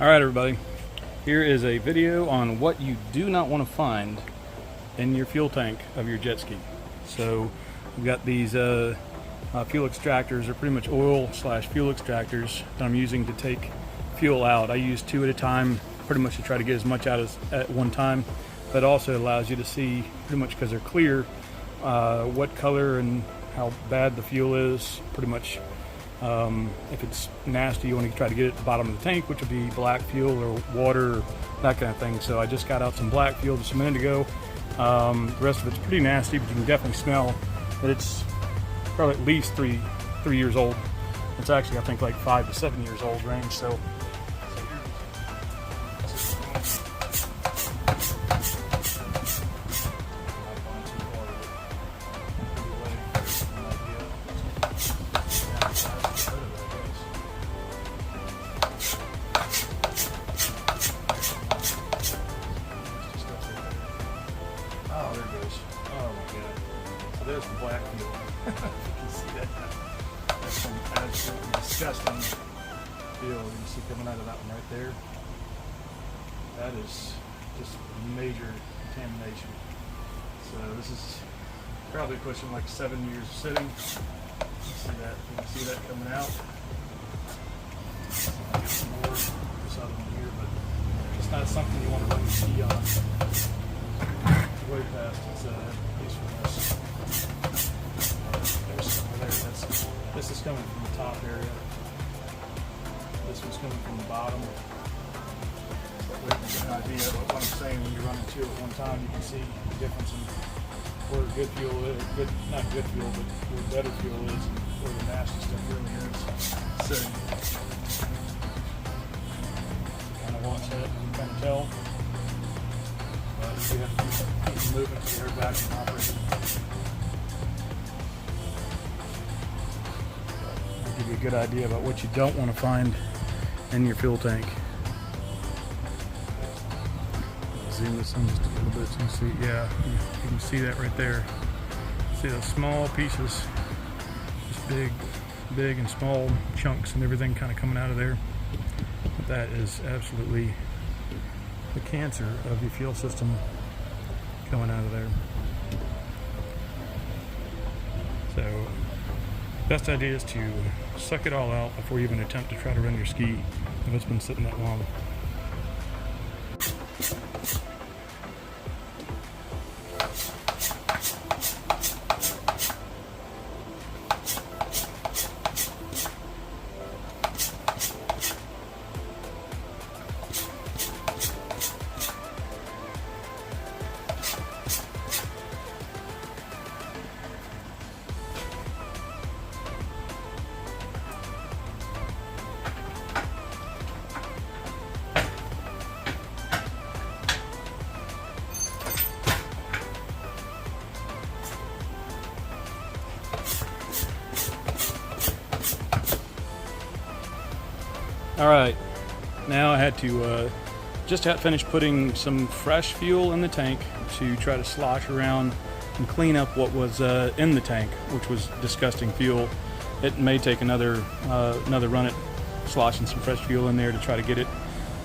Alright everybody, here is a video on what you do not want to find in your fuel tank of your jet ski. So we've got these fuel extractors, or pretty much oil slash fuel extractors that I'm using to take fuel out. I use 2 at a time, pretty much to try to get as much out as at one time. But also allows you to see, pretty much because they're clear, what color and how bad the fuel is. Pretty much if it's nasty, you want to try to get it at the bottom of the tank, which would be black fuel or water or that kind of thing. So I just got out some black fuel just a minute ago. The rest of it's pretty nasty, but you can definitely smell that it's probably at least three years old. It's actually, I think, like 5 to 7 years old range. So oh, there it goes. Oh my god. So there's the black fuel. You can see that. That's some absolutely disgusting fuel you can see coming out of that one right there. That is just major contamination. So this is probably pushing like 7 years of sitting. You can see that coming out. I'll get some more of this other one here, but it's not something you want to run your ski on. Way past its usefulness. There's some over there. This is coming from the top area. This one's coming from the bottom. That way you can get an idea of what I'm saying when you're running 2 at one time. You can see the difference in where good fuel is, not good fuel, but where better fuel is, and where the nasty stuff really is. So kind of watch that and kind of tell. You have to keep moving to get her back and operating. I'll give you a good idea about what you don't want to find in your fuel tank. Zoom this in just a little bit so you can see. Yeah, you can see that right there. See those small pieces, just big and small chunks and everything kind of coming out of there. But that is absolutely the cancer of your fuel system coming out of there. So best idea is to suck it all out before you even attempt to try to run your ski if it's been sitting that long. Alright, now I had to just finish putting some fresh fuel in the tank to try to slosh around and clean up what was in the tank, which was disgusting fuel. It may take another run at sloshing some fresh fuel in there to try to get it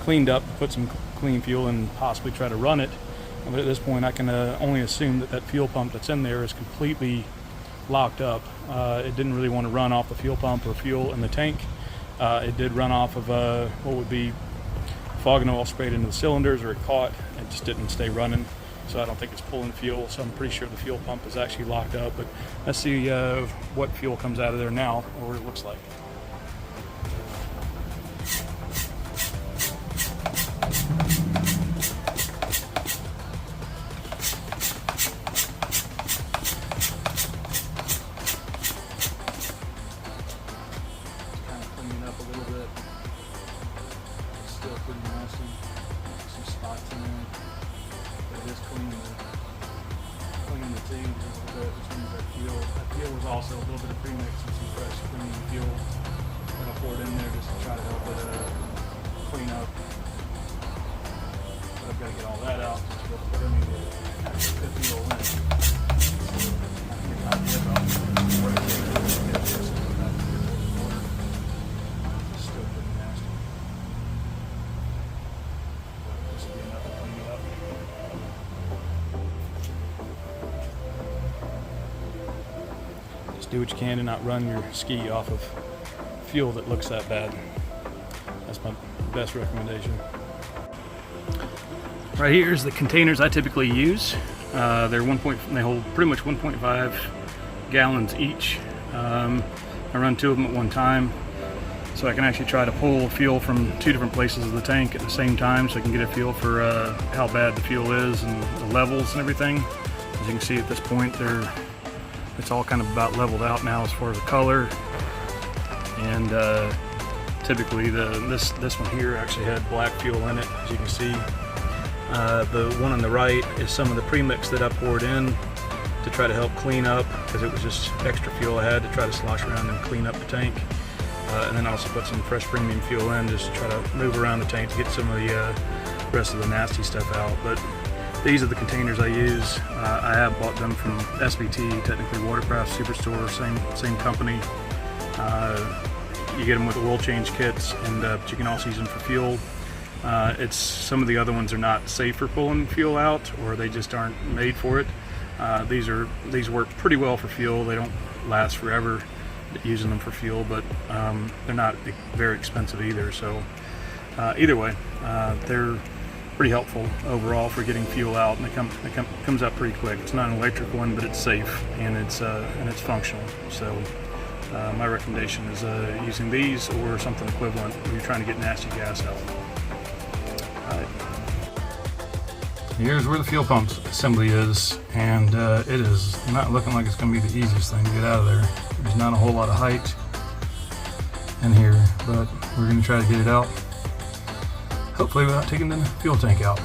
cleaned up, put some clean fuel and possibly try to run it. But at this point I can only assume that that fuel pump that's in there is completely locked up. It didn't really want to run off the fuel pump or fuel in the tank. It did run off of what would be fog and oil sprayed into the cylinders, or it caught. It just didn't stay running, so I don't think it's pulling fuel. So I'm pretty sure the fuel pump is actually locked up. But let's see what fuel comes out of there now, or what it looks like. Up a little bit. It's still pretty nasty. Some spots in there. But it is cleaning the tube a little bit, which means that fuel. That fuel was also a little bit of premix and some fresh clean fuel. And I'll pour it in there just to try to help it clean up. But I've got to get all that out just to be able to put any of the fuel in. So, kind of get an idea about what it takes to get this. Still pretty nasty. Just do what you can to not run your ski off of fuel that looks that bad. That's my best recommendation. Right here is the containers I typically use. They hold pretty much 1.5 gallons each. I run 2 of them at one time, so I can actually try to pull fuel from 2 different places of the tank at the same time, so I can get a feel for how bad the fuel is and the levels and everything. As you can see at this point, it's all kind of about leveled out now as far as the color. And typically this one here actually had black fuel in it, as you can see. The one on the right is some of the premix that I poured in to try to help clean up, because it was just extra fuel I had to try to slosh around and clean up the tank. And then also put some fresh premium fuel in just to try to move around the tank to get some of the rest of the nasty stuff out. But these are the containers I use. I have bought them from SBT, technically Watercraft Superstore, same company. You get them with oil change kits, and but you can also use them for fuel. Some of the other ones are not safe for pulling fuel out, or they just aren't made for it. These work pretty well for fuel. They don't last forever using them for fuel, but they're not very expensive either. So either way, they're pretty helpful overall for getting fuel out, and it comes out pretty quick. It's not an electric one, but it's safe and it's functional. So my recommendation is using these or something equivalent when you're trying to get nasty gas out. Here's where the fuel pump assembly is, and it is not looking like it's going to be the easiest thing to get out of there. There's not a whole lot of height in here, but we're going to try to get it out, hopefully without taking the fuel tank out.